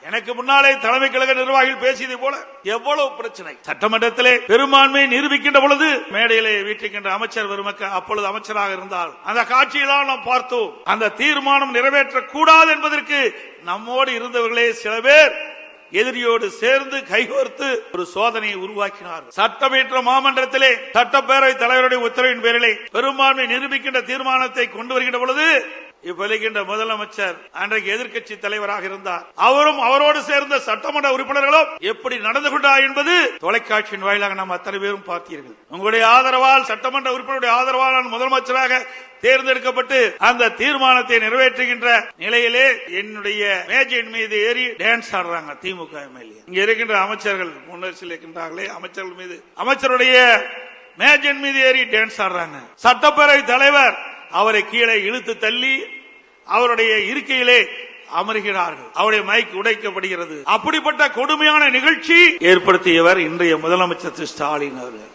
எனக்கு முன்னாலே தலைமை கழக நிர்வாகிகள் பேசியதை போல எவ்வளவு பிரச்சனை. சட்டமன்றத்திலே பெரும்பான்மையை நிரூபிக்கின்ற பொழுது மேடையிலே வீட்டிருக்கின்ற அமைச்சர் பெருமக்கள் அப்பொழுது அமைச்சராக இருந்தால் அந்த காட்சியெல்லாம் நாம் பார்த்தோம். அந்த தீர்மானம் நிறைவேற்றக்கூடாது என்பதற்கு நம்மோடு இருந்தவர்களே சில பேர் எதிரியோடு சேர்ந்து கைகோர்த்து ஒரு சோதனையை உருவாக்கினார். சட்டமன்ற மாமன்றத்திலே சட்டப்பேரவை தலைவருடைய உத்தரவின் பேரிலே பெரும்பான்மை நிரூபிக்கின்ற தீர்மானத்தை கொண்டு வருகின்ற பொழுது இப்ப முதலமைச்சர் அன்றைக்கு எதிர்க்கட்சி தலைவராக இருந்தார். அவரும் அவரோடு சேர்ந்த சட்டமன்ற உறுப்பினர்களும் எப்படி நடந்து கொண்டார் என்பது தொலைக்காட்சியின் வாயிலாக நாம் அத்தனை பேரும் பார்த்தீர்கள். உங்களுடைய ஆதரவால் சட்டமன்ற உறுப்பினருடைய ஆதரவால் நான் முதலமைச்சராக தேர்ந்தெடுக்கப்பட்டு அந்த தீர்மானத்தை நிறைவேற்றுகின்ற நிலையிலே என்னுடைய மேஜையின் மீது ஏறி டான்ஸ் ஆடுறாங்க திமுக எம்எல்ஏ. இங்க இருக்கின்ற அமைச்சர்கள் முன்னரசில் இருக்கின்றார்களே அமைச்சர்கள் மீது அமைச்சருடைய மேஜையின் மீது ஏறி டான்ஸ் ஆடுறாங்க. சட்டப்பேரவை தலைவர் அவரை கீழே இழுத்து தள்ளி அவருடைய இருக்கையிலே அமர்கிறார்கள். அவருடைய மைக் உடைக்கப்படுகிறது. அப்படிப்பட்ட கொடுமையான நிகழ்ச்சி ஏற்படுத்தியவர் இன்றைய முதலமைச்சர் ஸ்டாலின் அவர்கள்.